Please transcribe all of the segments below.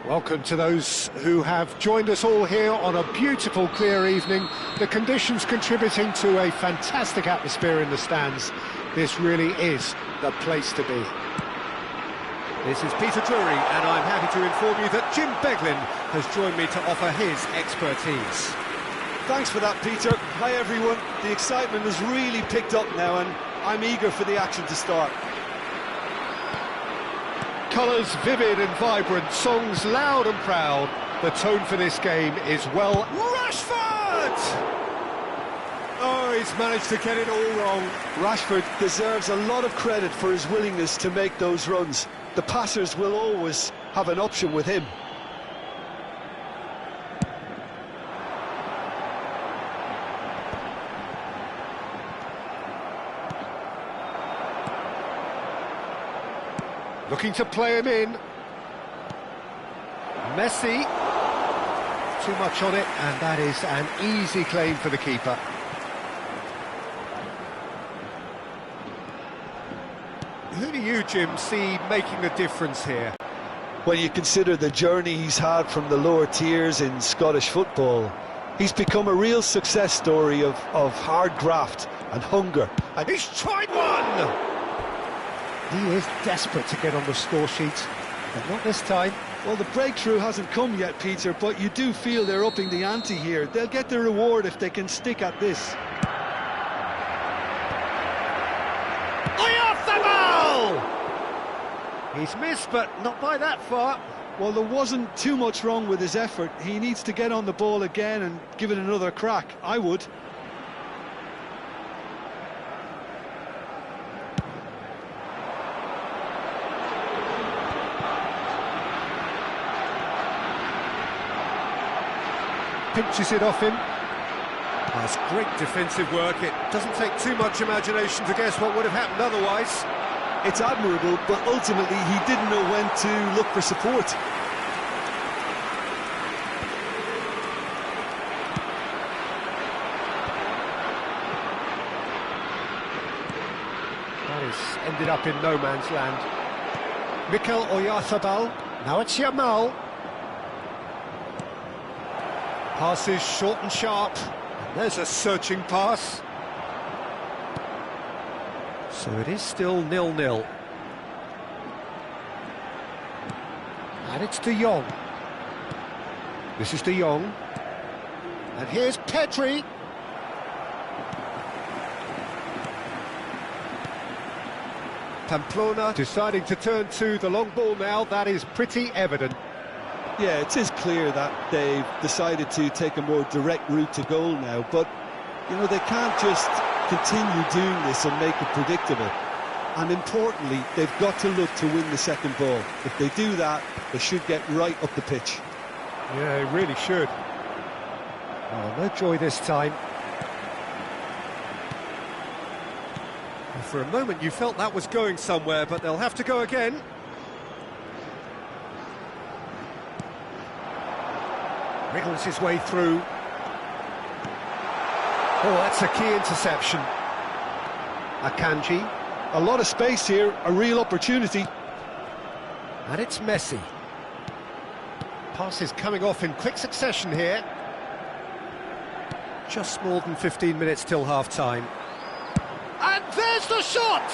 Welcome to those who have joined us all here on a beautiful, clear evening. The conditions contributing to a fantastic atmosphere in the stands. This really is the place to be. This is Peter Drury, and I'm happy to inform you that Jim Beglin has joined me to offer his expertise. Thanks for that, Peter. Hi, everyone. The excitement has really picked up now, and I'm eager for the action to start. Colours vivid and vibrant, songs loud and proud. The tone for this game is, well... Rashford! Oh, he's managed to get it all wrong. Rashford deserves a lot of credit for his willingness to make those runs. The passers will always have an option with him. Looking to play him in. Messi. Too much on it, and that is an easy claim for the keeper. Who do you, Jim, see making a difference here? When you consider the journey he's had from the lower tiers in Scottish football, he's become a real success story of hard graft and hunger. And he's tried one! He is desperate to get on the score sheet, but not this time. Well, the breakthrough hasn't come yet, Peter, but you do feel they're upping the ante here. They'll get the reward if they can stick at this. He's missed, but not by that far. Well, there wasn't too much wrong with his effort. He needs to get on the ball again and give it another crack. I would. Pinches it off him. That's great defensive work. It doesn't take too much imagination to guess what would have happened otherwise. It's admirable, but ultimately he didn't know when to look for support. That has ended up in no man's land. Mikel Oyarzabal. Now it's Yamal. Passes short and sharp. There's a searching pass. So it is still 0-0. And it's De Jong. This is De Jong. And here's Pedri. Pamplona deciding to turn to the long ball now. That is pretty evident. Yeah, it is clear that they've decided to take a more direct route to goal now, but, you know, they can't just continue doing this and make it predictable. And importantly, they've got to look to win the second ball. If they do that, they should get right up the pitch. Yeah, they really should. Oh, no joy this time. Well, for a moment you felt that was going somewhere, but they'll have to go again. Wriggles his way through. Oh, that's a key interception. Akanji. A lot of space here, a real opportunity. And it's Messi. Passes coming off in quick succession here. Just more than 15 minutes till half-time. And there's the shot!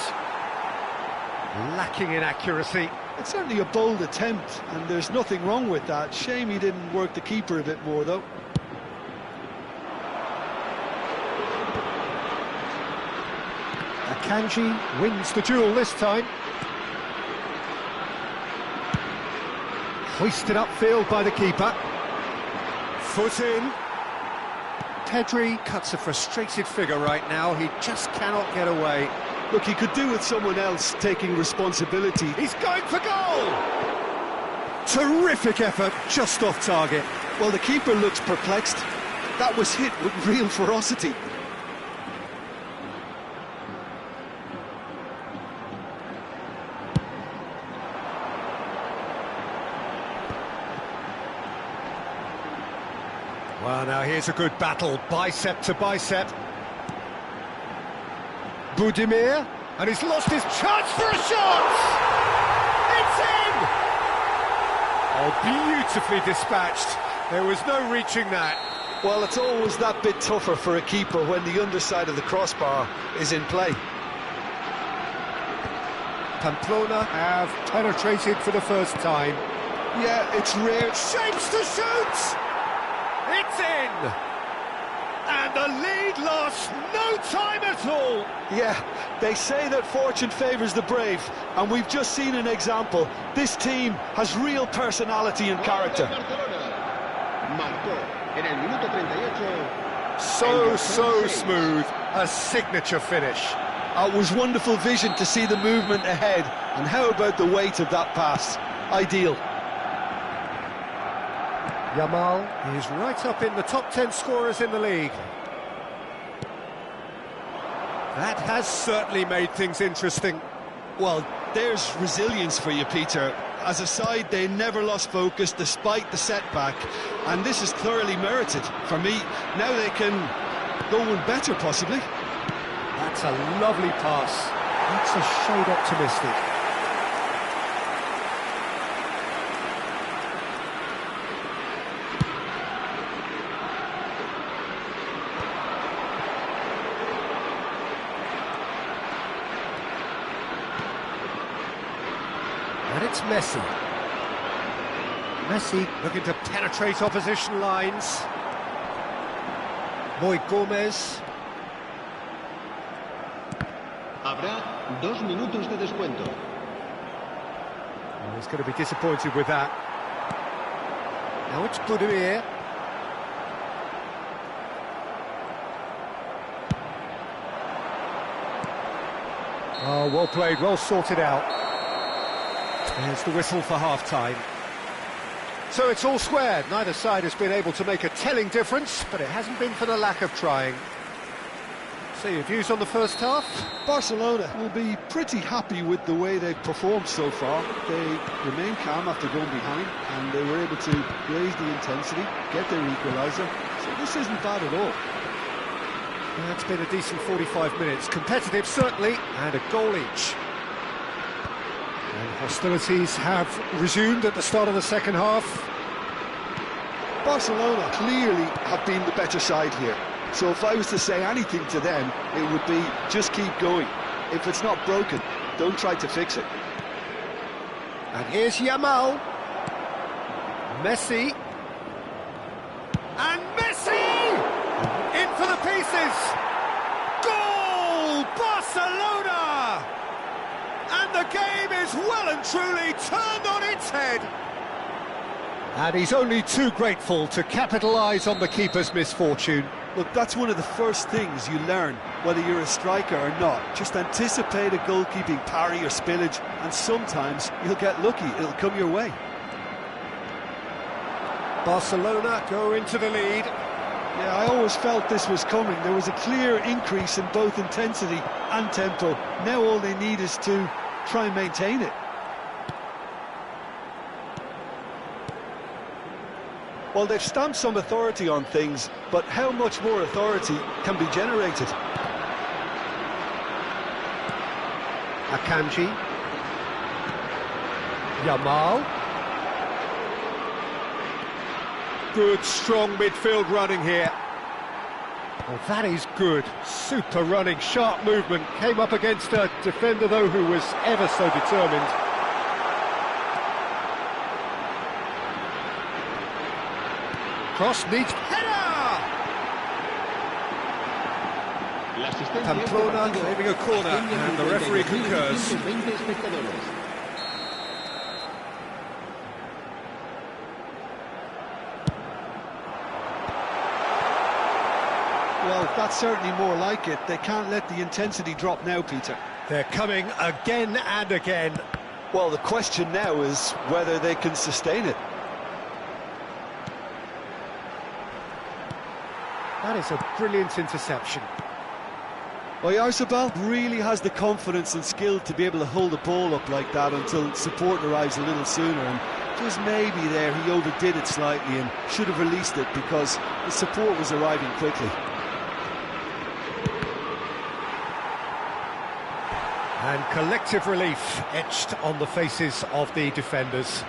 Lacking in accuracy. It's certainly a bold attempt, and there's nothing wrong with that. Shame he didn't work the keeper a bit more, though. Akanji wins the duel this time. Hoisted upfield by the keeper. Foot in. Pedri Cuts a frustrated figure right now. He just cannot get away. Look, he could do with someone else taking responsibility. He's going for goal! Terrific effort, just off target. Well, the keeper looks perplexed. That was hit with real ferocity. Well, now here's a good battle, bicep to bicep. Budimir, and he's lost his chance for a shot! It's in! Oh, beautifully dispatched. There was no reaching that. Well, it's always that bit tougher for a keeper when the underside of the crossbar is in play. Pamplona have penetrated for the first time. Yeah, it's rare. Shapes to shoot! It's in! And the lead lost no time at all! Yeah, they say that fortune favours the brave, and we've just seen an example. This team has real personality and character. So smooth, a signature finish. It was wonderful vision to see the movement ahead, and how about the weight of that pass? Ideal. Yamal. He's right up in the top 10 scorers in the league. That has certainly made things interesting. Well, there's resilience for you, Peter. As a side, they never lost focus despite the setback, and this is thoroughly merited. For me, now they can go one better, possibly. That's a lovely pass. That's a shade optimistic. And it's Messi. Messi Looking to penetrate opposition lines. Boy Gomez. Habrá 2 minutos de descuento. Oh, he's going to be disappointed with that. Now it's Budimir. Oh, well played, well sorted out. There's the whistle for half-time. So it's all squared. Neither side has been able to make a telling difference, but it hasn't been for the lack of trying. So your views on the first half? Barcelona will be pretty happy with the way they've performed so far. They remain calm after going behind, and they were able to raise the intensity, get their equaliser. So this isn't bad at all. It's been a decent 45 minutes. Competitive, certainly, and a goal each. And hostilities have resumed at the start of the second half. Barcelona clearly have been the better side here. So if I was to say anything to them, it would be just keep going. If it's not broken, don't try to fix it. And here's Yamal. Messi. And Messi! In for the pieces! Goal! Barcelona! And the game is well and truly turned on its head. And he's only too grateful to capitalise on the keeper's misfortune. Look, that's one of the first things you learn, whether you're a striker or not. Just anticipate a goalkeeping parry or spillage, and sometimes you'll get lucky, it'll come your way. Barcelona go into the lead. Yeah, I always felt this was coming. There was a clear increase in both intensity and tempo. Now all they need is to try and maintain it. Well, they've stamped some authority on things, but how much more authority can be generated? Akanji. Yamal. Good, strong midfield running here. Oh, that is good. Super running, sharp movement. Came up against a defender, though, who was ever so determined. Cross needs header! Pamplona claiming a corner, and the referee concurs. Well, that's certainly more like it. They can't let the intensity drop now, Peter. They're coming again and again. Well, the question now is whether they can sustain it. That is a brilliant interception. Oyarzabal really has the confidence and skill to be able to hold the ball up like that until support arrives a little sooner, and just maybe there he overdid it slightly and should have released it because the support was arriving quickly. And collective relief etched on the faces of the defenders.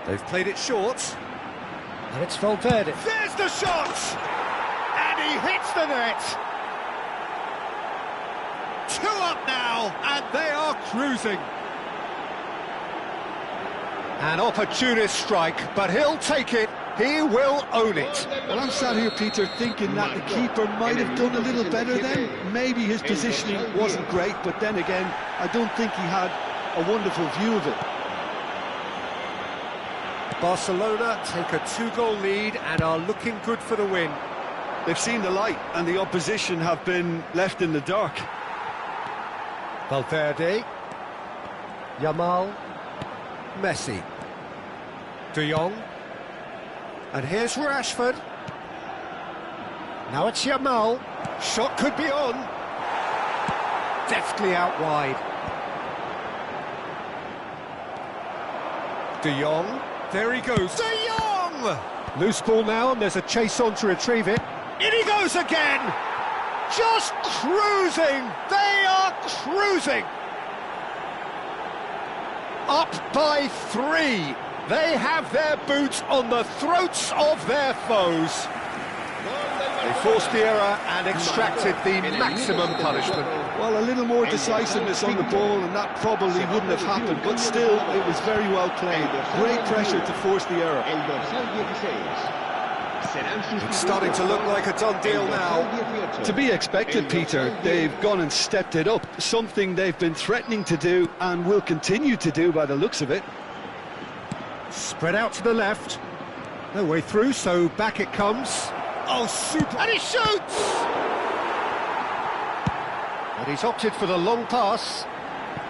They've played it short. And it's Valverde. There's the shot! And he hits the net! 2 up now, and they are cruising. An opportunist strike, but he'll take it. He will own it. Well, I'm sat here, Peter, thinking that the keeper might have done a little better then. Maybe his positioning wasn't great, but then again, I don't think he had a wonderful view of it. Barcelona take a 2-goal lead and are looking good for the win. They've seen the light, and the opposition have been left in the dark. Valverde. Yamal. Messi. De Jong. And here's Rashford. Now it's Yamal. Shot could be on. Deftly out wide. De Jong. There he goes. De Jong! Loose ball now, and there's a chase on to retrieve it. In he goes again! Just cruising! They are cruising! Up by 3. They have their boots on the throats of their foes. They forced the error and extracted the maximum punishment. Well, a little more decisiveness on the ball, and that probably wouldn't have happened, but still, it was very well played. Great pressure to force the error. It's starting to look like a done deal now. To be expected, Peter. They've gone and stepped it up, something they've been threatening to do and will continue to do by the looks of it. Spread out to the left. No way through, so back it comes. Oh, super! And he shoots! But he's opted for the long pass.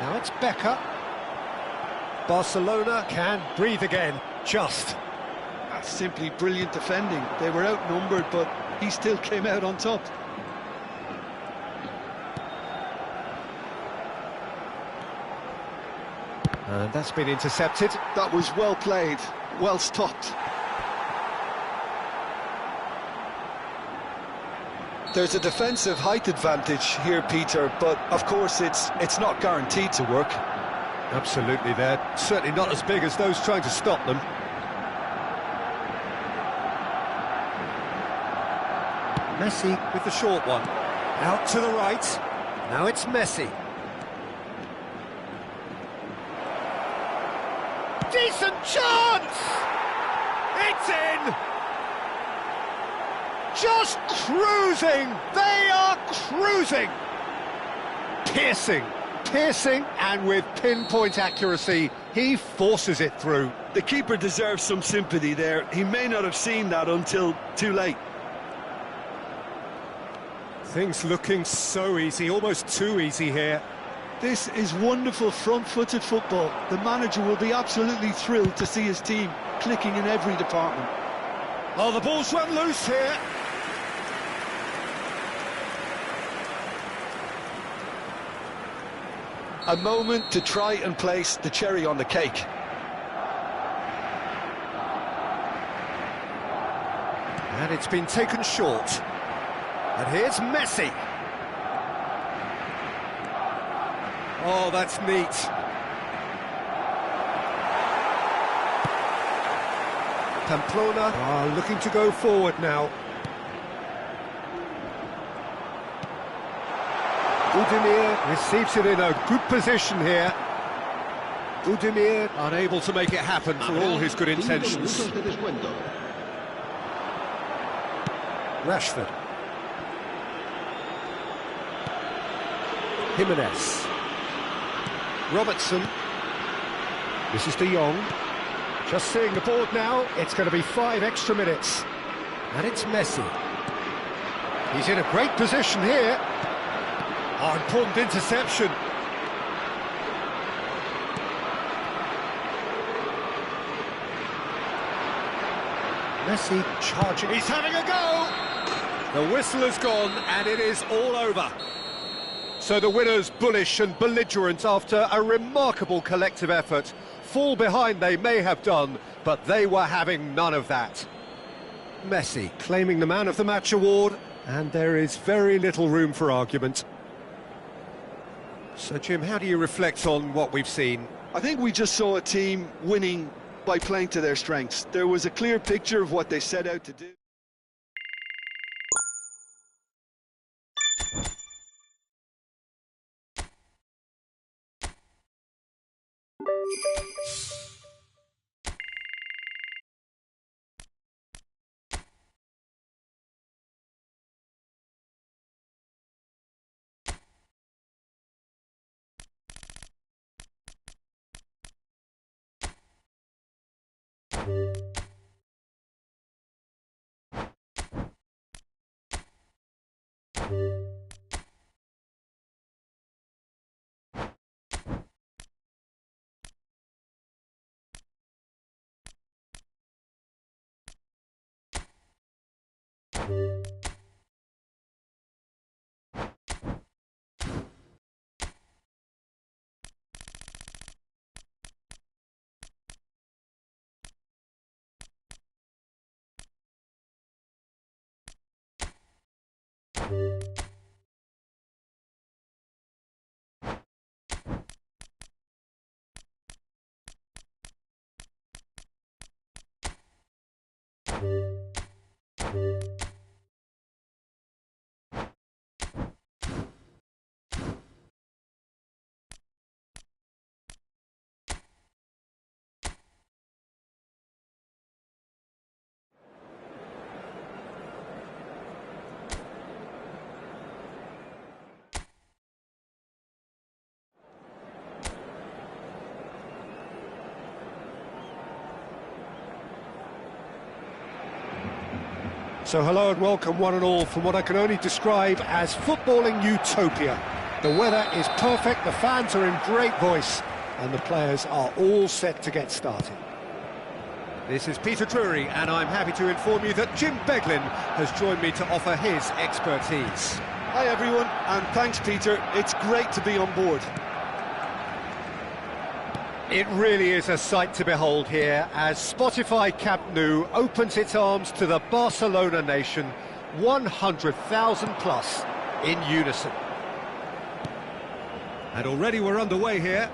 Now it's Becker. Barcelona can breathe again. Just. That's simply brilliant defending. They were outnumbered, but he still came out on top. And that's been intercepted. That was well played, well stopped. There's a defensive height advantage here, Peter, but of course it's not guaranteed to work. Absolutely, they're certainly not as big as those trying to stop them. Messi With the short one. Out to the right. Now it's Messi. Decent chance! It's in! Just cruising! They are cruising! piercing, and with pinpoint accuracy, he forces it through. The keeper deserves some sympathy there. He may not have seen that until too late. Things looking so easy, almost too easy here. This is wonderful front-footed football. The manager will be absolutely thrilled to see his team clicking in every department. Oh, the ball's run loose here. A moment to try and place the cherry on the cake. And it's been taken short. And here's Messi. Oh, that's neat. Pamplona are looking to go forward now. Udemir receives it in a good position here. Udemir unable to make it happen for all his good intentions. Rashford. Jimenez. Robertson. This is De Jong. Just seeing the board now, it's going to be 5 extra minutes. And it's Messi. He's in a great position here. Oh, important interception. Messi charging. He's having a go! The whistle has gone and it is all over. So the winners bullish and belligerent after a remarkable collective effort. Fall behind they may have done, but they were having none of that. Messi claiming the Man of the Match award, and there is very little room for argument. So, Jim, how do you reflect on what we've seen? I think we just saw a team winning by playing to their strengths. There was a clear picture of what they set out to do. So hello and welcome one and all from what I can only describe as footballing utopia. The weather is perfect, the fans are in great voice, and the players are all set to get started. This is Peter Drury, and I'm happy to inform you that Jim Beglin has joined me to offer his expertise. Hi everyone, and thanks Peter. It's great to be on board. It really is a sight to behold here as Spotify Camp Nou opens its arms to the Barcelona nation, 100,000 plus in unison. And already we're underway here.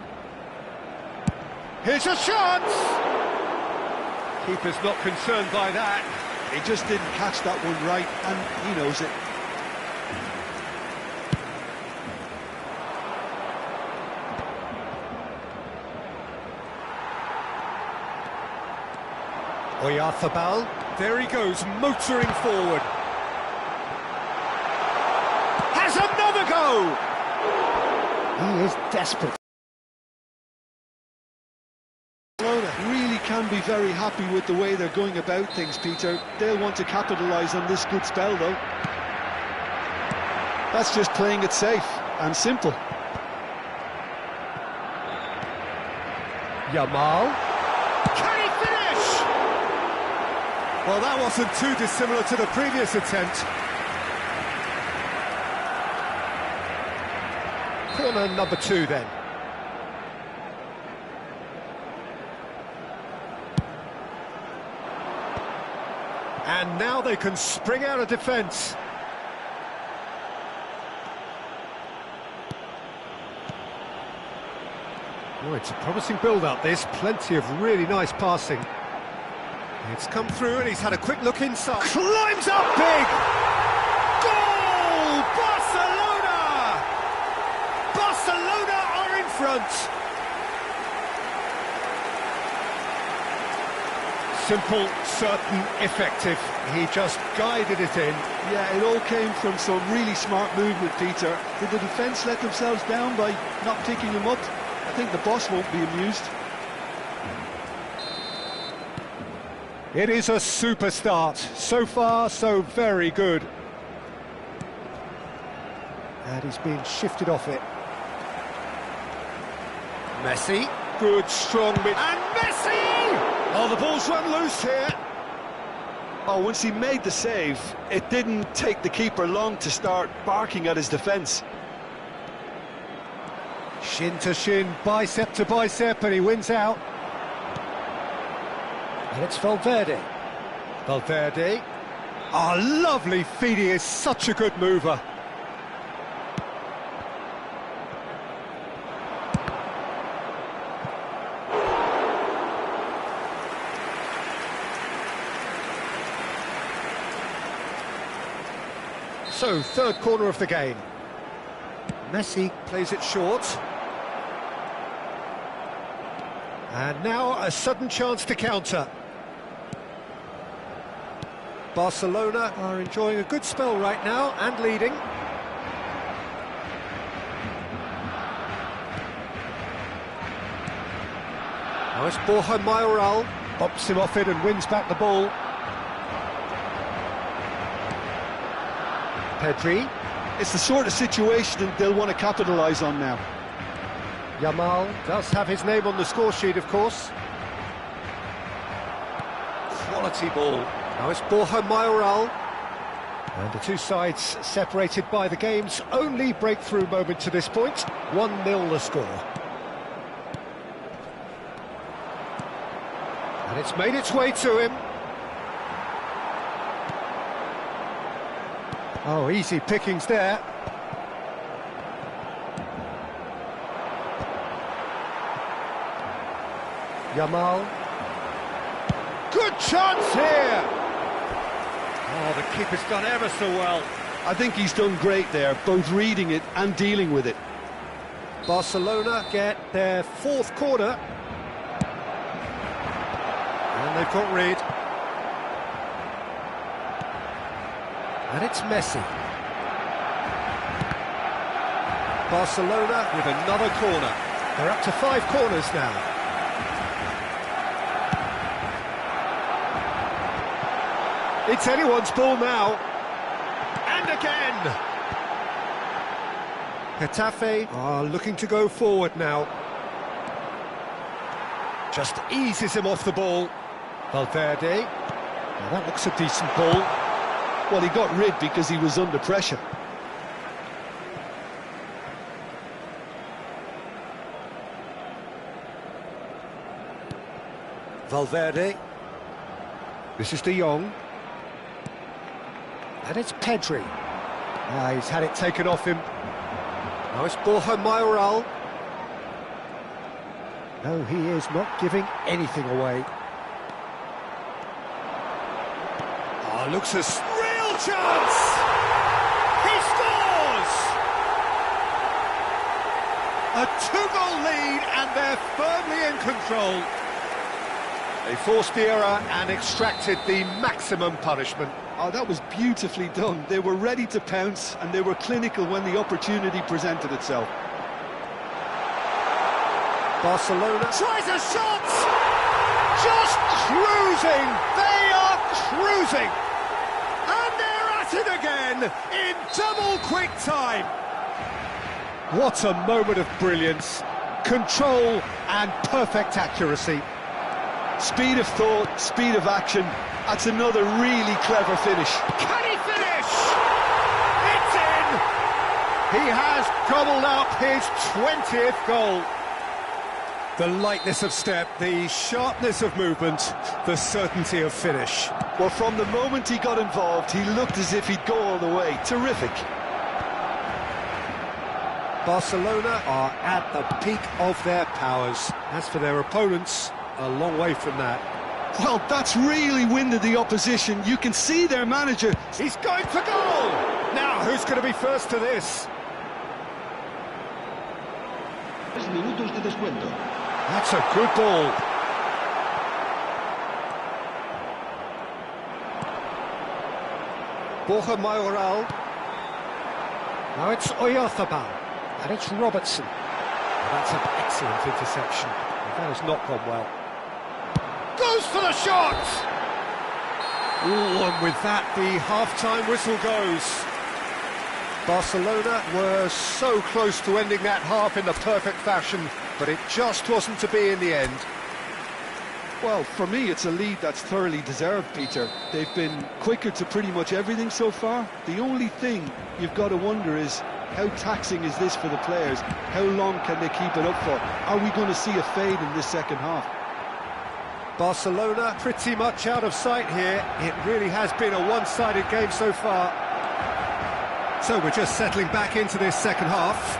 Here's a chance! Keeper's not concerned by that. He just didn't catch that one right, and he knows it. Oyarzabal, there he goes, motoring forward. Has another go! He is desperate. Barcelona really can be very happy with the way they're going about things, Peter. They'll want to capitalise on this good spell, though. That's just playing it safe and simple. Yamal. Can he finish? Well, that wasn't too dissimilar to the previous attempt. Corner number 2 then. And now they can spring out of defence. Oh, it's a promising build-up, this. Plenty of really nice passing. It's come through and he's had a quick look inside. Climbs up big! Goal! Barcelona! Barcelona are in front! Simple, certain, effective. He just guided it in. Yeah, it all came from some really smart movement, Peter. Did the defence let themselves down by not picking him up? I think the boss won't be amused. It is a super start. So far, so very good. And he's being shifted off it. Messi. Good, strong mid. And Messi! Oh, the ball's run loose here. Oh, once he made the save, it didn't take the keeper long to start barking at his defence. Shin to shin, bicep to bicep, and he wins out. And it's Valverde. Valverde. Oh, lovely feed. He is such a good mover. So, third corner of the game. Messi Plays it short. and now a sudden chance to counter. Barcelona are enjoying a good spell right now and leading. Now it's Borja Mayoral. Bops him off it and wins back the ball. Pedri, It's the sort of situation they'll want to capitalise on now. Yamal, Does have his name on the score sheet, of course. Quality ball. Now it's Borja Mayoral. and the two sides separated by the game's only breakthrough moment to this point. 1-0 the score. And it's made its way to him. Oh, easy pickings there. Yamal. Good chance here! Oh, the keeper's done ever so well. I think he's done great there, both reading it and dealing with it. Barcelona get their fourth corner. And they've got rid. And it's Messi. Barcelona with another corner. They're up to 5 corners now. It's anyone's ball now. And again! Getafe are looking to go forward now. Just eases him off the ball. Valverde. Now that looks a decent ball. Well, he got rid because he was under pressure. Valverde. This is De Jong. And it's Pedri. He's had it taken off him. Now it's Borja Mayoral. No, he is not giving anything away. Oh, looks a real chance! He scores! A 2-goal lead and they're firmly in control. They forced the error and extracted the maximum punishment. Oh, that was beautifully done. They were ready to pounce and they were clinical when the opportunity presented itself. Barcelona tries a shot! Just cruising! They are cruising! And they're at it again in double quick time! What a moment of brilliance. Control and perfect accuracy. Speed of thought, speed of action. That's another really clever finish. Can he finish? It's in! He has gobbled up his 20th goal. The lightness of step, the sharpness of movement, the certainty of finish. Well, from the moment he got involved, he looked as if he'd go all the way. Terrific. Barcelona are at the peak of their powers. As for their opponents, a long way from that. Well, that's really winded the opposition. You can see their manager. He's going for goal! Now, who's going to be first to this? 3 minutos de descuento. That's a good ball. Borja Mayoral. Now it's Oyarzabal. And it's Robertson. That's an excellent interception. That has not gone well. Goes for the shot! Ooh, and with that, the half-time whistle goes. Barcelona were so close to ending that half in the perfect fashion, but it just wasn't to be in the end. Well, for me, it's a lead that's thoroughly deserved, Peter. They've been quicker to pretty much everything so far. The only thing you've got to wonder is, how taxing is this for the players? How long can they keep it up for? Are we going to see a fade in this second half? Barcelona pretty much out of sight here. It really has been a one-sided game so far. So we're just settling back into this second half.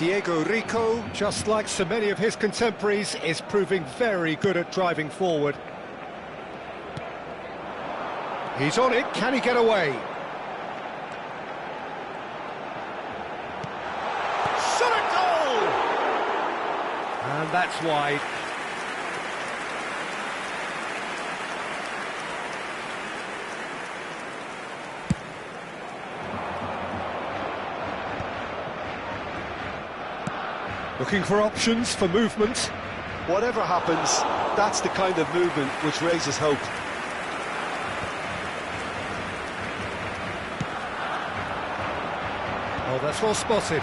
Diego Rico, just like so many of his contemporaries, is proving very good at driving forward. He's on it, can he get away? Shot at goal! And that's wide. Looking for options for movement. Whatever happens, that's the kind of movement which raises hope. Oh, that's well spotted.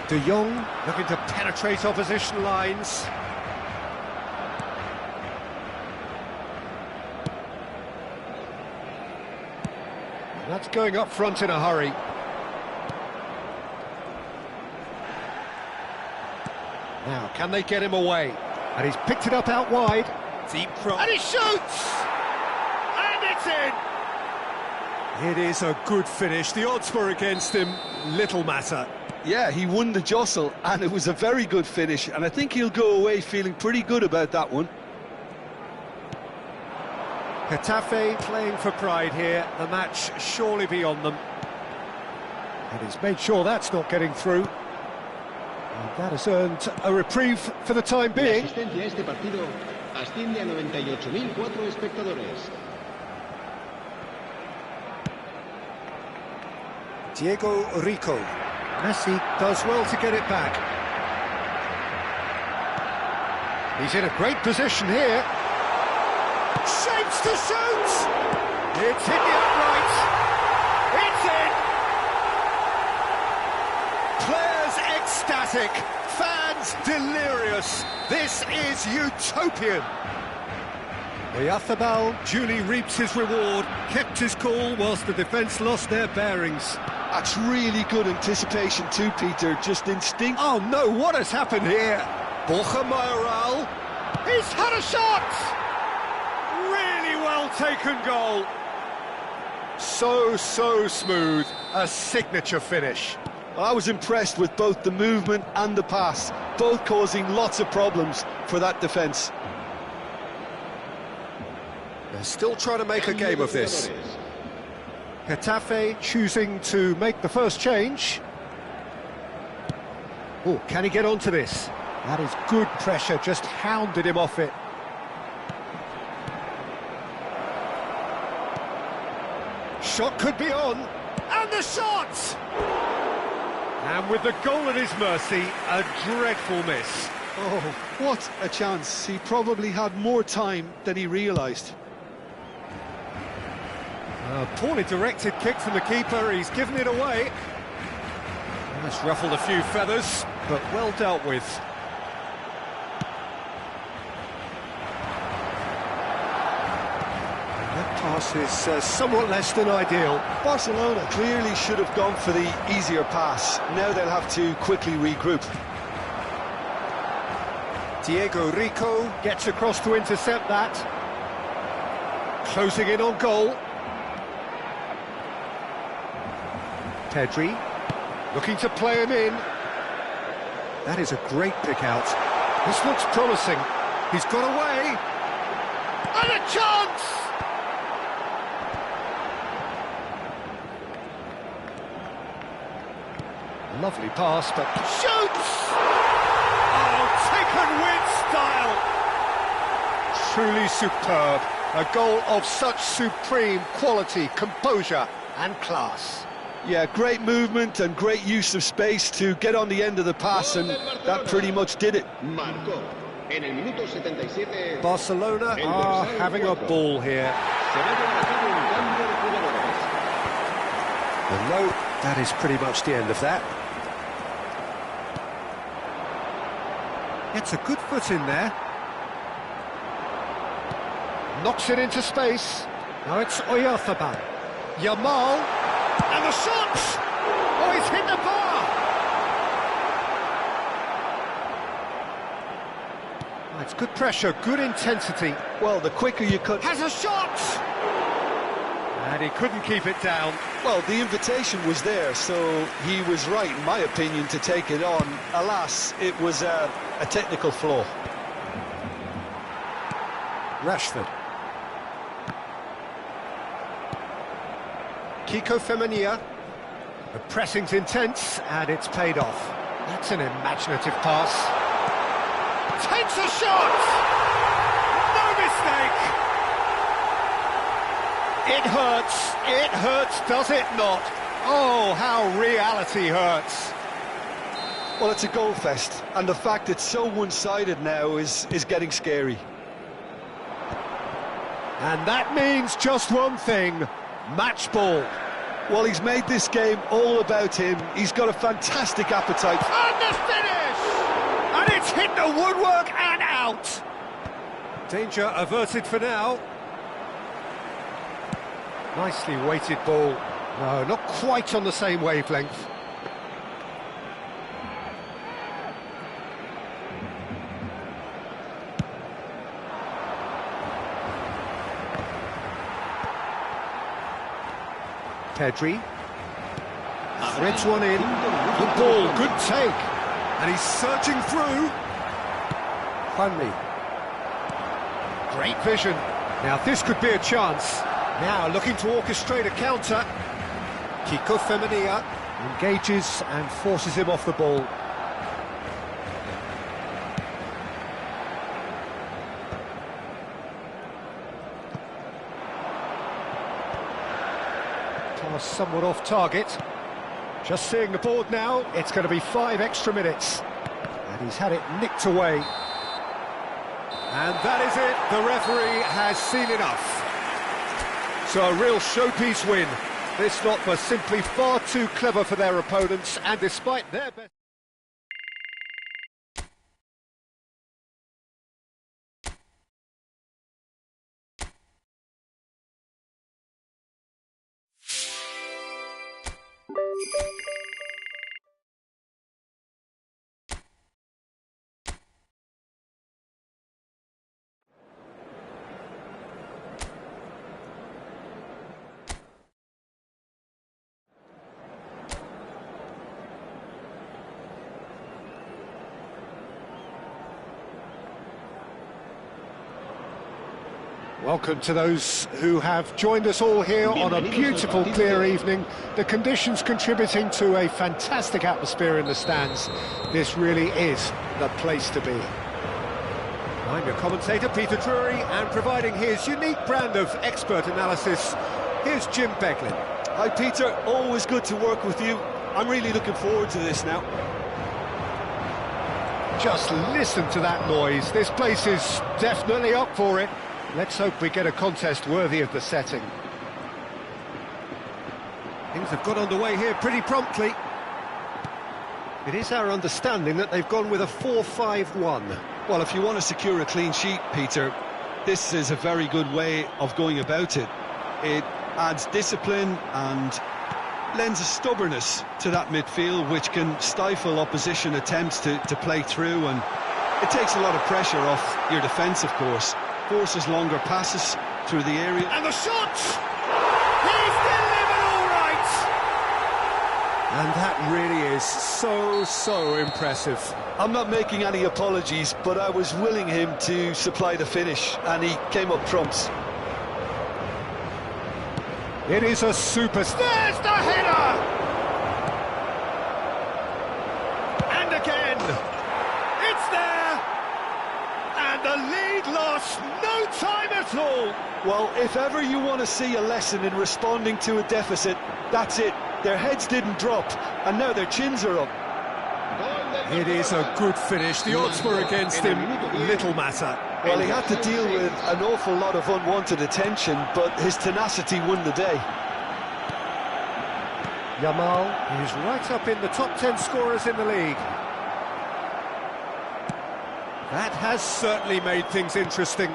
De Jong looking to penetrate opposition lines. And that's going up front in a hurry. Now, can they get him away? And he's picked it up out wide. Deep from... And he shoots! And it's in! It is a good finish. The odds were against him. Little matter. Yeah, he won the jostle, and it was a very good finish, and I think he'll go away feeling pretty good about that one. Getafe playing for pride here. The match surely beyond them. And he's made sure that's not getting through. And that has earned a reprieve for the time being. La asistencia a este partido asciende a 98.004 espectadores. Diego Rico. Messi does well to get it back. He's in a great position here. Shapes to shoot! It's hit the upright. It's in! Players ecstatic, fans delirious. This is utopian. Oyarzábal duly reaps his reward, kept his cool whilst the defence lost their bearings. That's really good anticipation too, Peter, just instinct. Oh no, what has happened here? Borja Mayoral, he's had a shot! Really well taken goal. So smooth, a signature finish. Well, I was impressed with both the movement and the pass, both causing lots of problems for that defence. They're still trying to make a game of this. Getafe choosing to make the first change. Oh, can he get onto this? That is good pressure, just hounded him off it. Shot could be on, and the shot! And with the goal at his mercy, a dreadful miss. Oh, what a chance. He probably had more time than he realised. A poorly directed kick from the keeper, he's given it away. That's ruffled a few feathers, but well dealt with. And that pass is somewhat less than ideal. Barcelona clearly should have gone for the easier pass. Now they'll have to quickly regroup. Diego Rico gets across to intercept that. Closing in on goal. Pedri, looking to play him in. That is a great pick out. This looks promising. He's got away. And a chance! Lovely pass, but shoots! Oh, taken with style. Truly superb. A goal of such supreme quality, composure and class. Yeah, great movement and great use of space to get on the end of the pass, and that pretty much did it. Marcó. En el minuto 77. Barcelona are having a ball here. Well, no, that is pretty much the end of that. Gets a good foot in there. Knocks it into space. Now it's Oyarzábal. Yamal. And the shot! Oh, he's hit the bar! Oh, it's good pressure, good intensity. Well, the quicker you cut... Has a shot! And he couldn't keep it down. Well, the invitation was there, so he was right, in my opinion, to take it on. Alas, it was a technical flaw. Rashford. Kiko Femenia. The pressing's intense, and it's paid off. That's an imaginative pass. Takes a shot! No mistake! It hurts, does it not? Oh, how reality hurts. Well, it's a goal fest, and the fact it's so one-sided now is getting scary. And that means just one thing, match ball. Well, he's made this game all about him. He's got a fantastic appetite. And the finish! And it's hit the woodwork and out! Danger averted for now. Nicely weighted ball. No, not quite on the same wavelength. Pedri. Threads one in. Good ball, good take. And he's searching through. Hanley. Great vision. Now this could be a chance. Now looking to orchestrate a counter. Kiko Femenia engages and forces him off the ball. Pass somewhat off target. Just seeing the board now, it's going to be 5 extra minutes. And he's had it nicked away. And that is it, the referee has seen enough. So a real showpiece win. This lot were simply far too clever for their opponents, and despite their best... Welcome to those who have joined us all here on a beautiful, clear evening. The conditions contributing to a fantastic atmosphere in the stands. This really is the place to be. I'm your commentator, Peter Drury, and providing his unique brand of expert analysis, here's Jim Beglin. Hi, Peter. Always good to work with you. I'm really looking forward to this now. Just listen to that noise. This place is definitely up for it. Let's hope we get a contest worthy of the setting. Things have got underway here pretty promptly. It is our understanding that they've gone with a 4-5-1. Well, if you want to secure a clean sheet, Peter, this is a very good way of going about it. It adds discipline and lends a stubbornness to that midfield, which can stifle opposition attempts to play through, and it takes a lot of pressure off your defence, of course. Forces longer passes through the area. And the shot! He's delivered all right! And that really is so impressive. I'm not making any apologies, but I was willing him to supply the finish, and he came up trumps. It is a super... There's the header! And again! It's there! And the lead lost no time at all! Well, if ever you want to see a lesson in responding to a deficit, that's it. Their heads didn't drop, and now their chins are up. It is a good finish. The odds were against him. Little matter. Well, he had to deal with an awful lot of unwanted attention, but his tenacity won the day. Yamal is right up in the top 10 scorers in the league. That has certainly made things interesting.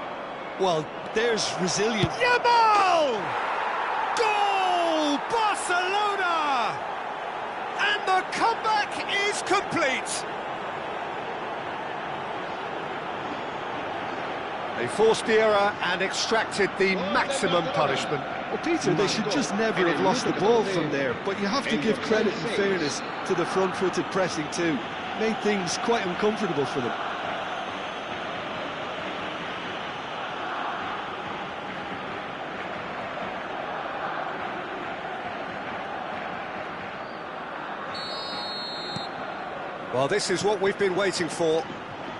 Well, there's resilience. Yamal! Goal! Barcelona! And the comeback is complete. They forced the error and extracted the maximum punishment. Well, Peter, they should just never have lost the ball from there, but you have to give credit and fairness to the front-footed pressing too. Made things quite uncomfortable for them. Well, this is what we've been waiting for.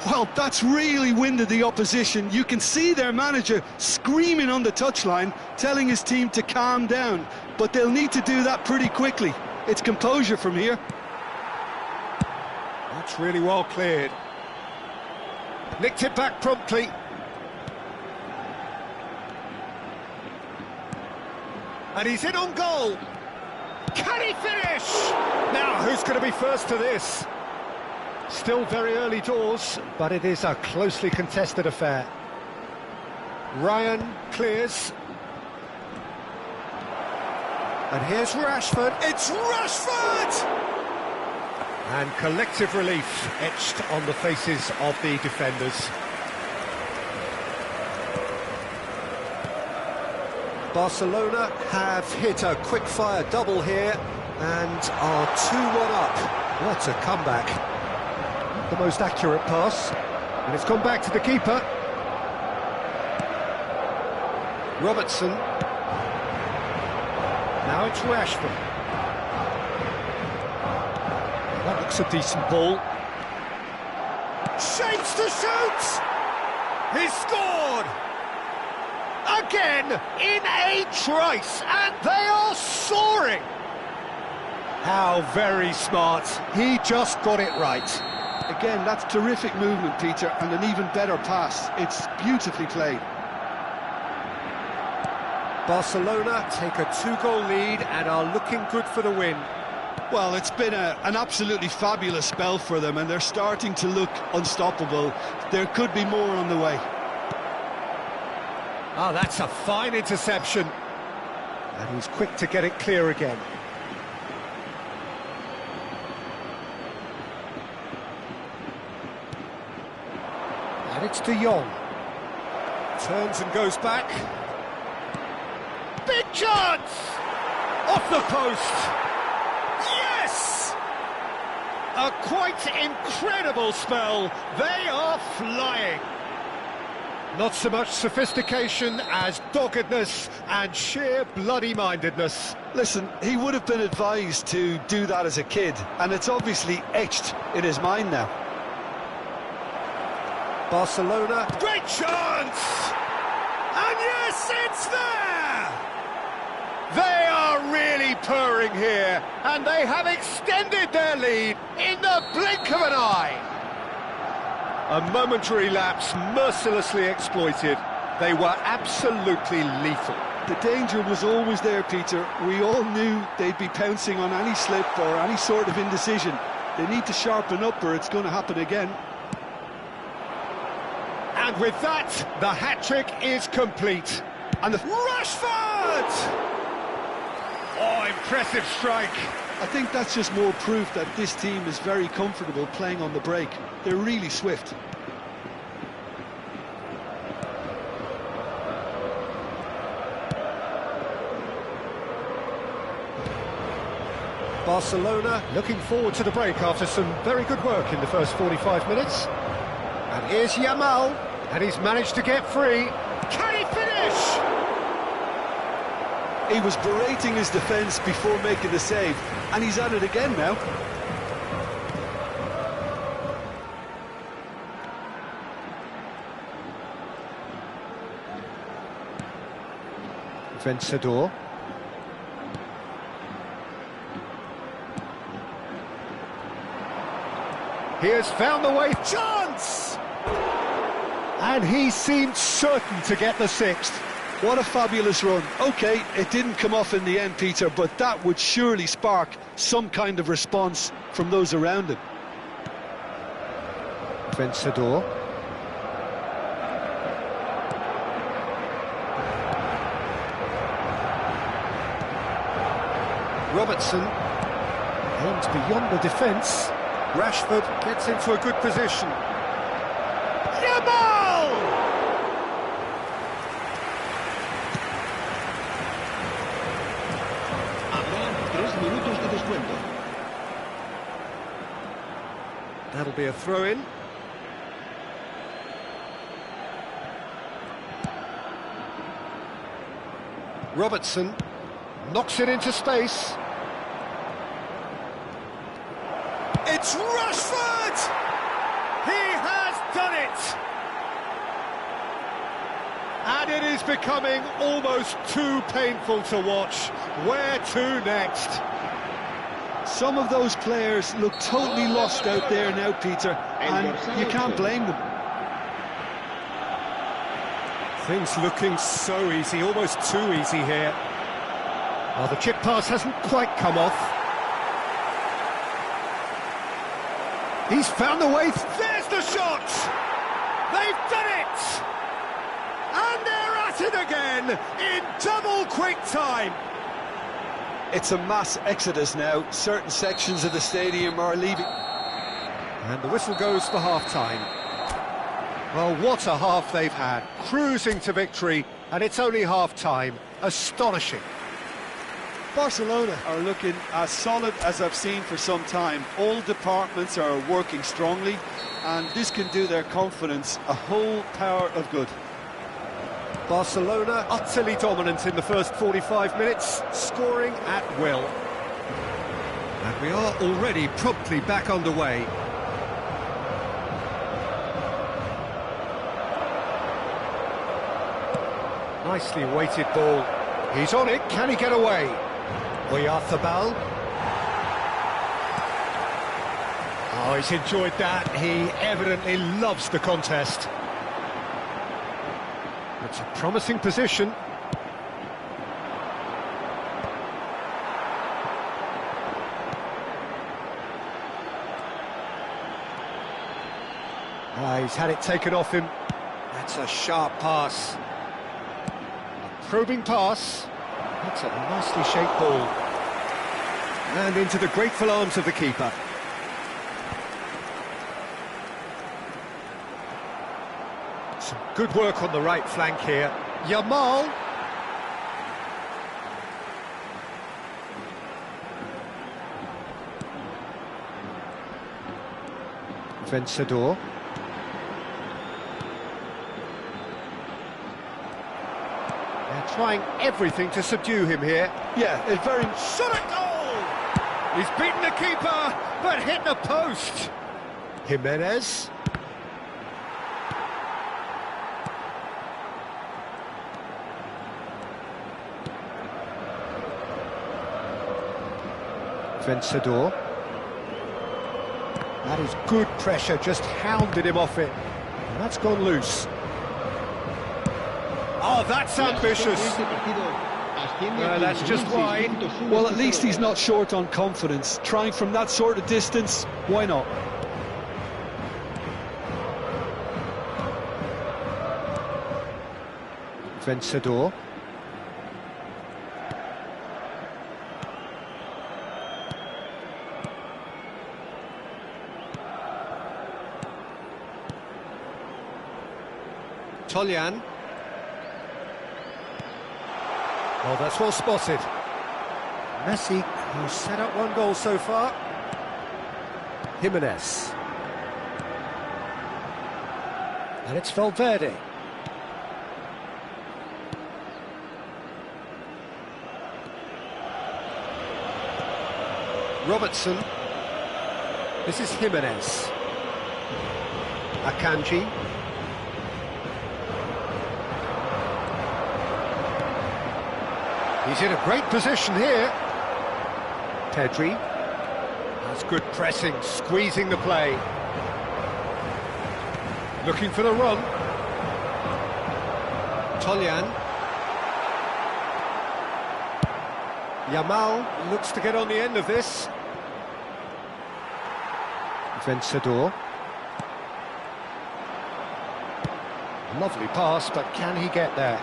Well, that's really winded the opposition. You can see their manager screaming on the touchline, telling his team to calm down. But they'll need to do that pretty quickly. It's composure from here. That's really well cleared. Nicked it back promptly. And he's in on goal. Can he finish? Now, who's going to be first to this? Still very early doors, but it is a closely contested affair. Ryan clears. And here's Rashford. It's Rashford! And collective relief etched on the faces of the defenders. Barcelona have hit a quick-fire double here and are 2-1 up. What a comeback. The most accurate pass, and it's gone back to the keeper. Robertson. Now it's Rashford. That looks a decent ball. Shapes to shoot! He scored! Again, in a trice, and they are soaring! How very smart. He just got it right. Again, that's terrific movement, Peter, and an even better pass. It's beautifully played. Barcelona take a 2-goal lead and are looking good for the win. Well, it's been an absolutely fabulous spell for them, and they're starting to look unstoppable. There could be more on the way. Oh, that's a fine interception. And he's quick to get it clear again. And it's De Jong. Turns and goes back. Big chance! Off the post! Yes! A quite incredible spell. They are flying. Not so much sophistication as doggedness and sheer bloody-mindedness. Listen, he would have been advised to do that as a kid, and it's obviously etched in his mind now. Barcelona, great chance! And yes, it's there! They are really purring here, and they have extended their lead in the blink of an eye. A momentary lapse mercilessly exploited. They were absolutely lethal. The danger was always there, Peter. We all knew they'd be pouncing on any slip or any sort of indecision. They need to sharpen up or it's going to happen again. And with that, the hat-trick is complete. And the Rashford! Oh, impressive strike. I think that's just more proof that this team is very comfortable playing on the break. They're really swift. Barcelona looking forward to the break after some very good work in the first 45 minutes. And here's Yamal, and he's managed to get free. Can he finish? He was berating his defence before making the save, and he's at it again now. Vencedor. He has found the way. Chance! And he seemed certain to get the sixth. What a fabulous run. OK, it didn't come off in the end, Peter, but that would surely spark some kind of response from those around him. Vencedor. Robertson aims beyond the defence. Rashford gets into a good position. Yamal! That'll be a throw-in. Robertson knocks it into space. It's Rashford! He has done it! And it is becoming almost too painful to watch. Where to next? Some of those players look totally lost out there now, Peter, and you can't blame them. Things looking so easy, almost too easy here. Oh, the chip pass hasn't quite come off. He's found the way. There's the shot! They've done it! And they're at it again in double quick time. It's a mass exodus now. Certain sections of the stadium are leaving. And the whistle goes for half-time. Well, what a half they've had. Cruising to victory, and it's only half-time. Astonishing. Barcelona are looking as solid as I've seen for some time. All departments are working strongly, and this can do their confidence a whole power of good. Barcelona utterly dominant in the first 45 minutes, scoring at will. And we are already promptly back underway. Nicely weighted ball. He's on it, can he get away? Oyarzabal. Oh, he's enjoyed that. He evidently loves the contest. It's a promising position. He's had it taken off him. That's a sharp pass. A probing pass. That's a nicely shaped ball. And into the grateful arms of the keeper. Some good work on the right flank here. Yamal. Vencedor. They're trying everything to subdue him here. Yeah, it's very... Shot at goal! He's beaten the keeper, but hit the post. Jimenez. Vencedor. That is good pressure, just hounded him off it. And that's gone loose. Oh, that's ambitious. That's just wide. Well, at least he's not short on confidence. Trying from that sort of distance, why not? Vencedor. Toljan. Oh, that's well spotted. Messi, who's set up one goal so far. Jimenez. And it's Valverde. Robertson. This is Jimenez. Akanji. He's in a great position here. Pedri. That's good pressing, squeezing the play. Looking for the run. Toljan. Yamal looks to get on the end of this. Vencedor. Lovely pass, but can he get there?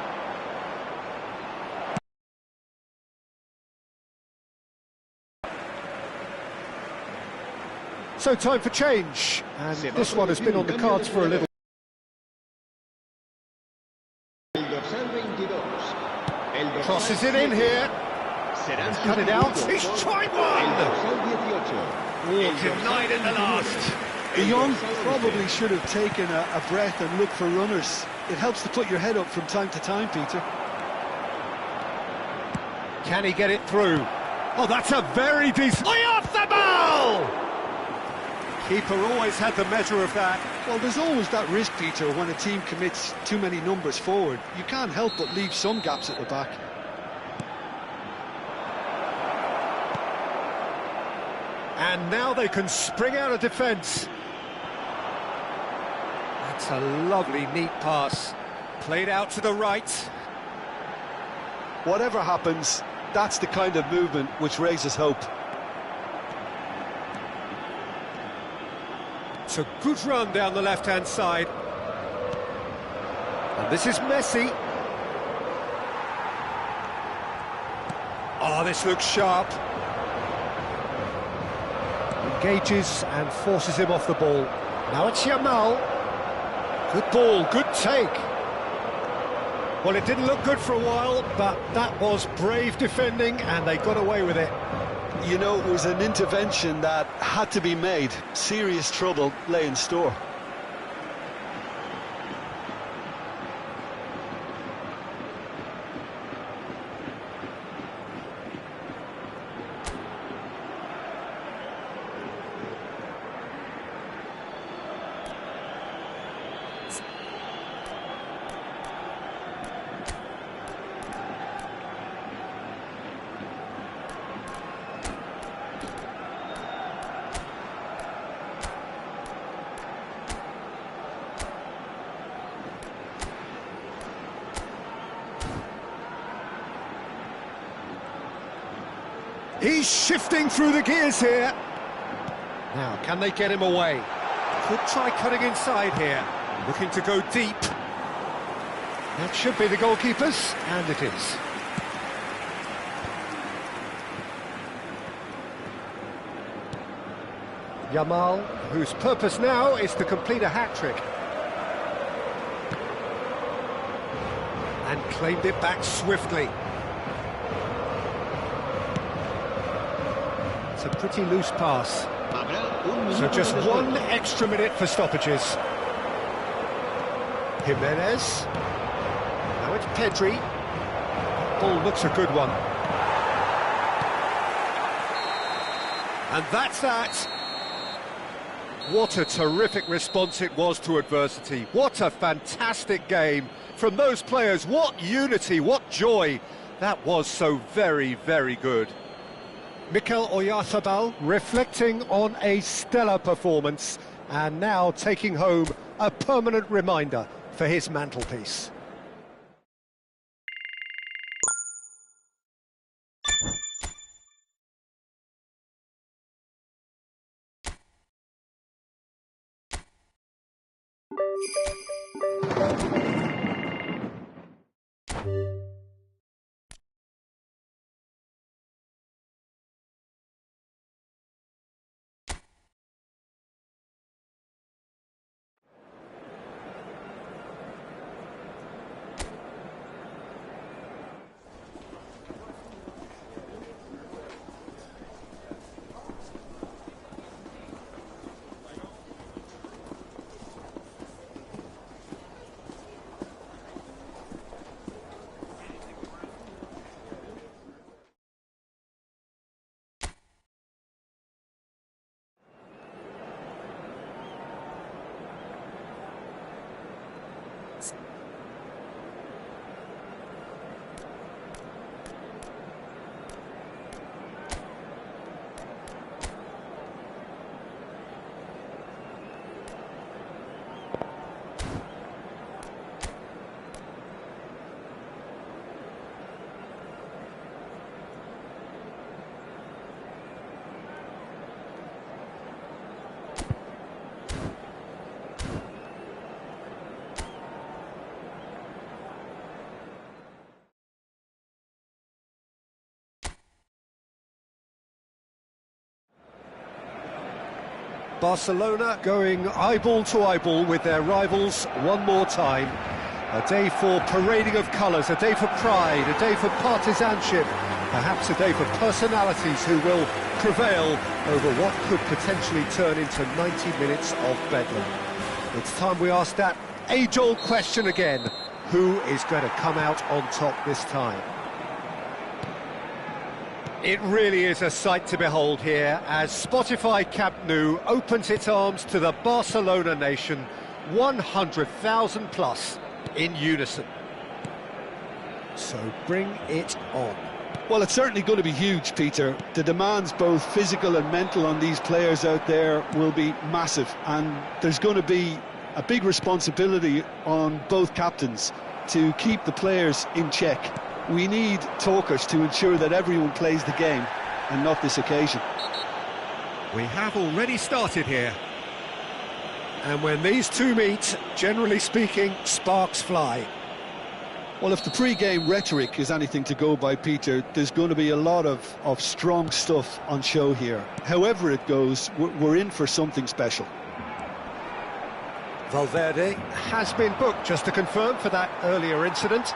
So time for change, and this one has been on the cards for a little. Crosses it in here. He's cut it out. He's tried one! Oh, denied at the last. De Jong probably should have taken a breath and looked for runners. It helps to put your head up from time to time, Peter. Can he get it through? Oh, that's a very decent... off the ball! Keeper always had the measure of that. Well, there's always that risk, Peter, when a team commits too many numbers forward. You can't help but leave some gaps at the back. And now they can spring out of defence. That's a lovely, neat pass. Played out to the right. Whatever happens, that's the kind of movement which raises hope. It's a good run down the left-hand side. And this is Messi. Oh, this looks sharp. Engages and forces him off the ball. Now it's Yamal. Good ball, good take. Well, it didn't look good for a while, but that was brave defending, and they got away with it. You know, it was an intervention that had to be made. Serious trouble lay in store. He's shifting through the gears here. Now, can they get him away? Could try cutting inside here. Looking to go deep. That should be the goalkeepers, and it is. Yamal, Whose purpose now is to complete a hat-trick. And claimed it back swiftly. it's a pretty loose pass. So just one extra minute for stoppages. Jimenez. Now it's Pedri. Ball looks a good one. And that's that. What a terrific response it was to adversity. What a fantastic game from those players. What unity, what joy. That was so very, very good. Mikel Oyarzabal reflecting on a stellar performance and now taking home a permanent reminder for his mantelpiece. Barcelona going eyeball to eyeball with their rivals one more time. A day for parading of colours, a day for pride, a day for partisanship, perhaps a day for personalities who will prevail over what could potentially turn into 90 minutes of bedlam. It's time we ask that age-old question again. Who is going to come out on top this time? It really is a sight to behold here as Spotify Camp Nou opens its arms to the Barcelona nation, 100,000 plus in unison. So bring it on. Well, it's certainly going to be huge, Peter. The demands, both physical and mental, on these players out there will be massive, and there's going to be a big responsibility on both captains to keep the players in check. We need talkers to ensure that everyone plays the game, and not this occasion. We have already started here. And when these two meet, generally speaking, sparks fly. Well, if the pre-game rhetoric is anything to go by, Peter, there's going to be a lot of strong stuff on show here. However it goes, we're in for something special. Valverde has been booked, just to confirm, for that earlier incident.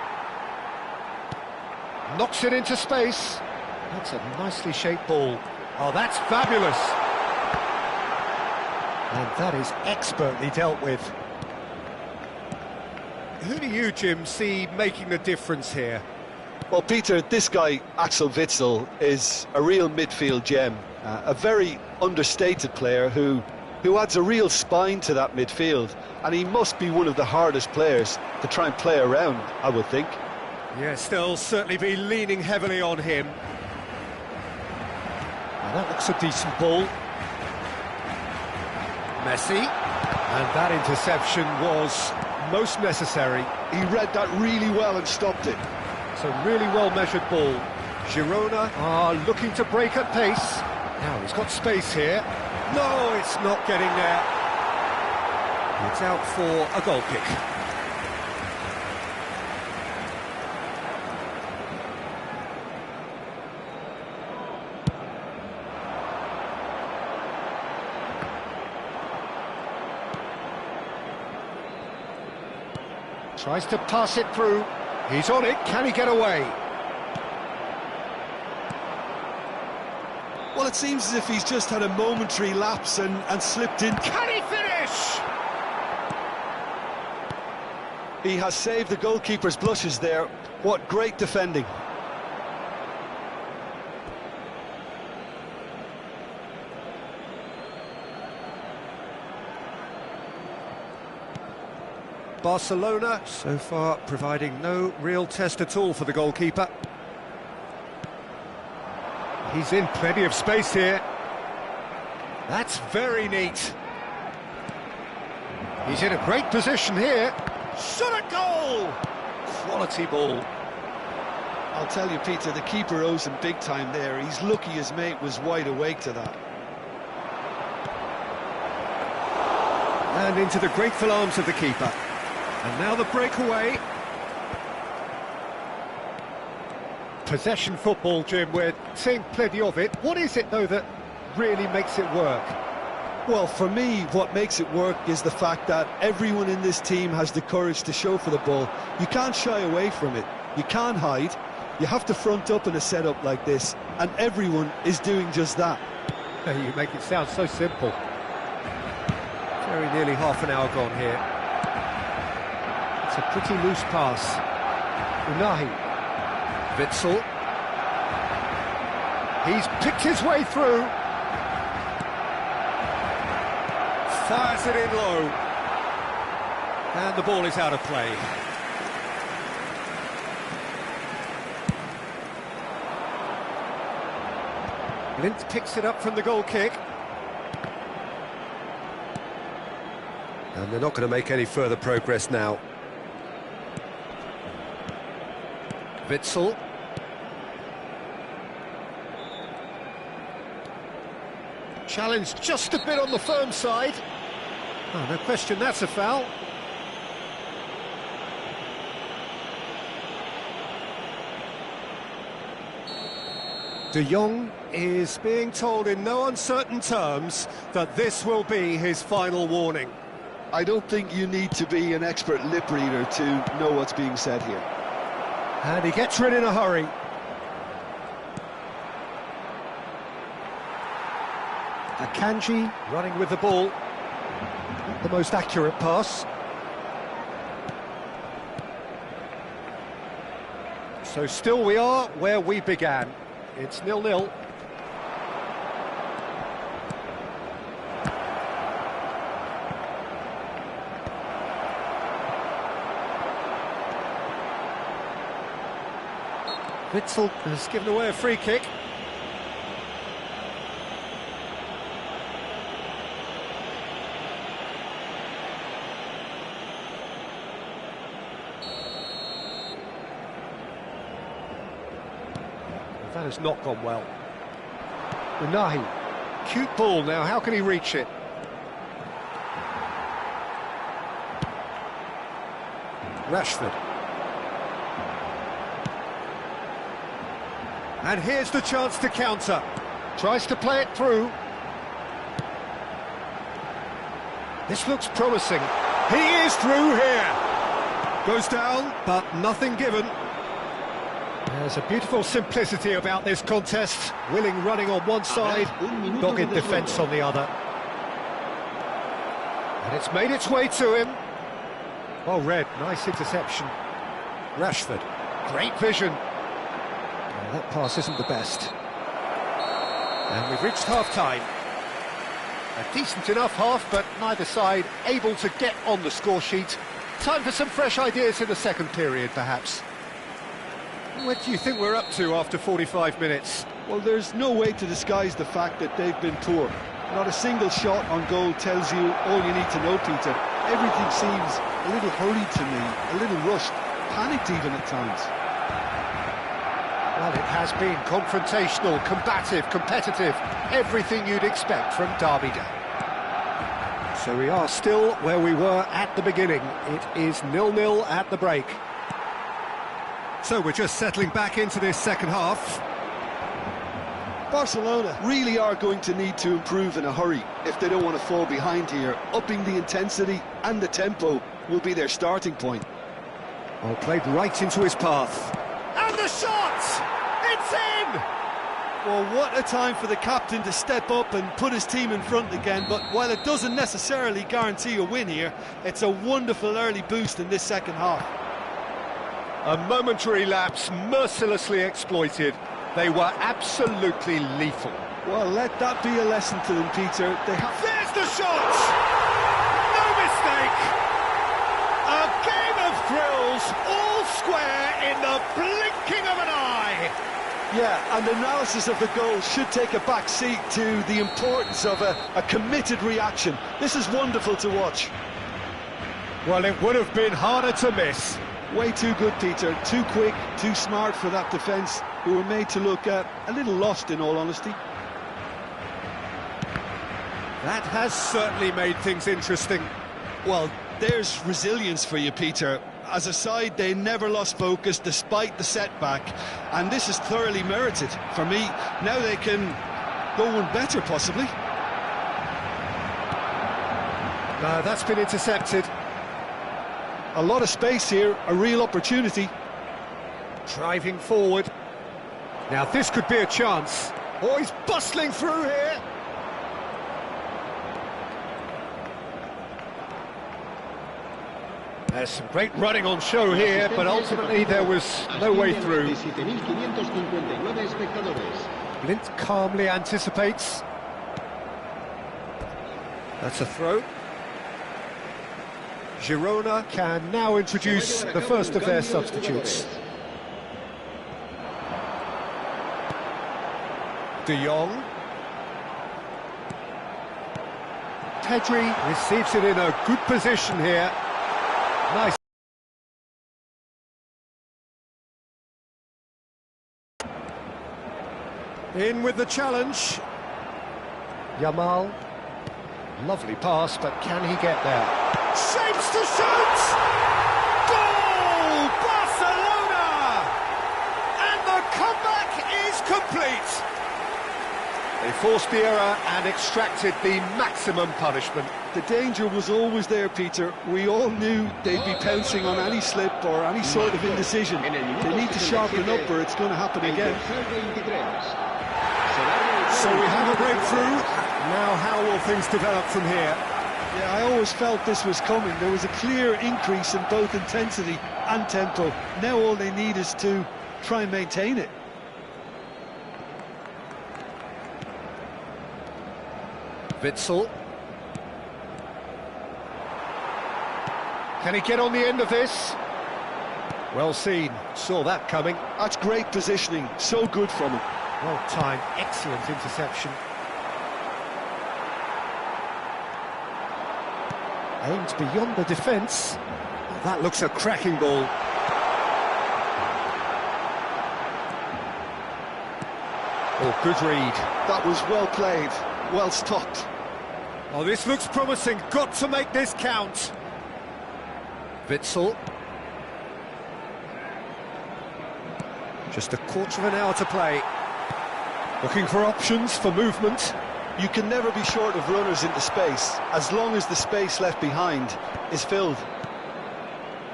Knocks it into space. That's a nicely shaped ball. Oh, that's fabulous. And that is expertly dealt with. Who do you, Jim, see making the difference here? Well, Peter, this guy, Axel Witsel, is a real midfield gem. A very understated player who adds a real spine to that midfield. And he must be one of the hardest players to try and play around, I would think. Yes, they'll certainly be leaning heavily on him. Now that looks a decent ball. Messi. And that interception was most necessary. He read that really well and stopped it. It's a really well-measured ball. Girona are looking to break at pace. Now he's got space here. No, it's not getting there. It's out for a goal kick. Tries to pass it through. He's on it. Can he get away? Well, it seems as if he's just had a momentary lapse and slipped in. Can he finish? He has saved the goalkeeper's blushes there. What great defending. Barcelona, so far, providing no real test at all for the goalkeeper. He's in plenty of space here. That's very neat. He's in a great position here. Shot at goal! Quality ball. I'll tell you, Peter, the keeper owes him big time there. He's lucky his mate was wide awake to that. And into the grateful arms of the keeper. And now the breakaway. Possession football, Jim, we're seeing plenty of it. What is it, though, that really makes it work? Well, for me, what makes it work is the fact that everyone in this team has the courage to show for the ball. You can't shy away from it. You can't hide. You have to front up in a setup like this, and everyone is doing just that. You make it sound so simple. Very nearly half an hour gone here. It's a pretty loose pass. Unai. Witsel. He's picked his way through. Fires it in low. And the ball is out of play. Lint picks it up from the goal kick. And they're not going to make any further progress now. Witsel. Challenged just a bit on the firm side. Oh, no question, that's a foul. De Jong is being told in no uncertain terms that this will be his final warning. I don't think you need to be an expert lip reader to know what's being said here. And he gets rid in a hurry. Akanji running with the ball. Not the most accurate pass. So still we are where we began. It's 0-0. Witzel has given away a free kick. That has not gone well. Unahi, cute ball now, how can he reach it? Rashford. And here's the chance to counter. Tries to play it through. This looks promising. He is through here. Goes down, but nothing given. There's a beautiful simplicity about this contest. Willing running on one side, dogged defence on the other. And it's made its way to him. Well read, nice interception. Rashford, great vision. Well, that pass isn't the best. And we've reached half-time. A decent enough half, but neither side able to get on the score sheet. Time for some fresh ideas in the second period, perhaps. What do you think we're up to after 45 minutes? Well, there's no way to disguise the fact that they've been poor. Not a single shot on goal tells you all you need to know, Peter. Everything seems a little hurried to me, a little rushed, panicked even at times. Well, it has been confrontational, combative, competitive, everything you'd expect from Derby Day. So we are still where we were at the beginning. It is 0-0 at the break. So we're just settling back into this second half. Barcelona really are going to need to improve in a hurry if they don't want to fall behind here. Upping the intensity and the tempo will be their starting point. Oh, played right into his path. And the shot! It's in! Well, what a time for the captain to step up and put his team in front again, but while it doesn't necessarily guarantee a win here, it's a wonderful early boost in this second half. A momentary lapse mercilessly exploited. They were absolutely lethal. Well, let that be a lesson to them, Peter. There's the shot! No mistake! A game of thrills, all square in the blinking of an eye! Yeah, and analysis of the goal should take a back seat to the importance of a committed reaction. This is wonderful to watch. Well, it would have been harder to miss. Way too good, Peter. Too quick, too smart for that defence, who were made to look a little lost, in all honesty. That has certainly made things interesting. Well, there's resilience for you, Peter. As a side, they never lost focus despite the setback, and this is thoroughly merited. For me, now they can go one better, possibly. That's been intercepted. A lot of space here, a real opportunity. Driving forward. Now this could be a chance. Oh, he's bustling through here. There's some great running on show here, but ultimately there was no way through. Blint calmly anticipates. That's a throw. Girona can now introduce the first of their substitutes. De Jong. Pedri receives it in a good position here. Nice. In with the challenge. Yamal. Lovely pass, but can he get there? Shapes to shoot! Goal! Barcelona! And the comeback is complete. They forced the error and extracted the maximum punishment. The danger was always there, Peter. We all knew they'd be pouncing on any slip or any sort of indecision. They need to sharpen up or it's going to happen again. So we have a breakthrough. Now, how will things develop from here? Yeah, I always felt this was coming. There was a clear increase in both intensity and tempo. Now all they need is to try and maintain it. Witsel. Can he get on the end of this? Well seen, saw that coming. That's great positioning, so good from him. Well timed, excellent interception. Aimed beyond the defence. Oh, that looks a cracking ball. Oh, good read. That was well played, well stopped. Oh, this looks promising. Got to make this count. Witsel. Just a quarter of an hour to play. Looking for options for movement. You can never be short of runners into space, as long as the space left behind is filled.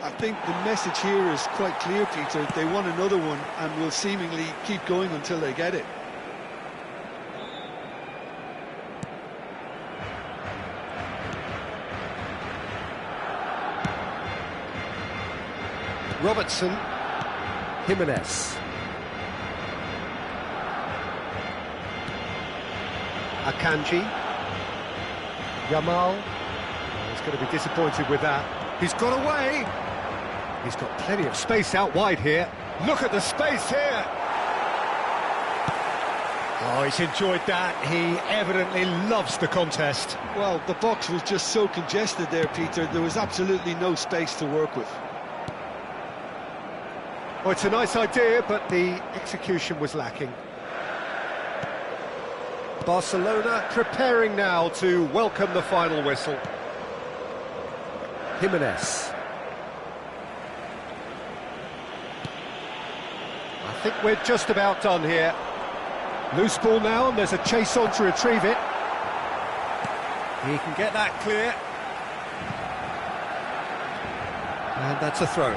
I think the message here is quite clear, Peter. They want another one and will seemingly keep going until they get it. Robertson. Jimenez. Akanji. Yamal. Oh, he's going to be disappointed with that. He's got away. He's got plenty of space out wide here. Look at the space here. Oh, he's enjoyed that. He evidently loves the contest. Well, the box was just so congested there, Peter. There was absolutely no space to work with. Oh, it's a nice idea, but the execution was lacking. Barcelona preparing now to welcome the final whistle. Jimenez. I think we're just about done here. Loose ball now, and there's a chase on to retrieve it. He can get that clear. And that's a throw.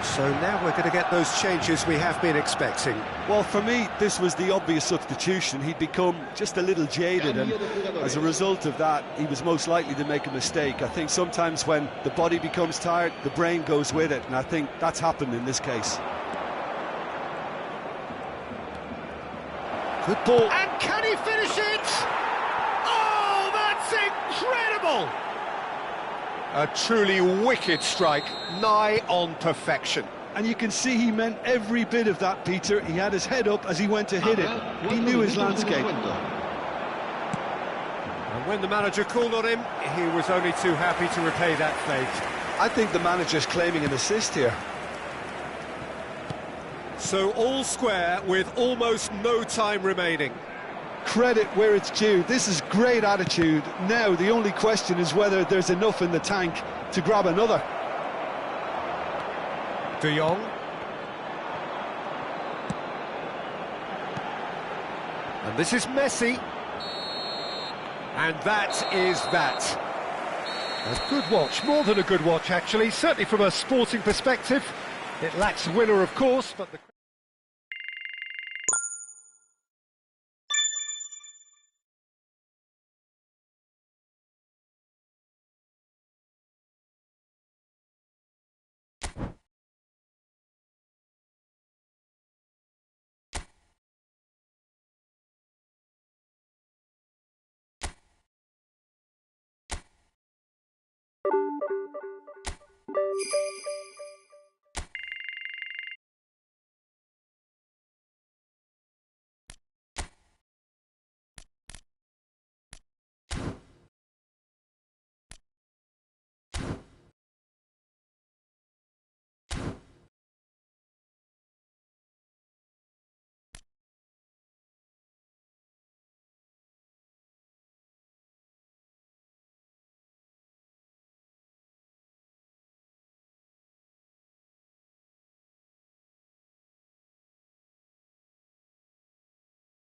So now we're going to get those changes we have been expecting. Well, for me, this was the obvious substitution. He'd become just a little jaded, and as a result of that, he was most likely to make a mistake. I think sometimes when the body becomes tired, the brain goes with it, and I think that's happened in this case. Good ball. And can he finish it? Oh, that's incredible! A truly wicked strike, nigh on perfection. And you can see he meant every bit of that, Peter. He had his head up as he went to hit it. He knew his landscape. And when the manager called on him, he was only too happy to repay that fate. I think the manager's claiming an assist here. So all square with almost no time remaining. Credit where it's due. This is great attitude. Now the only question is whether there's enough in the tank to grab another. De Jong. And this is Messi. And that is that. A good watch, more than a good watch actually, certainly from a sporting perspective. It lacks a winner, of course, but the...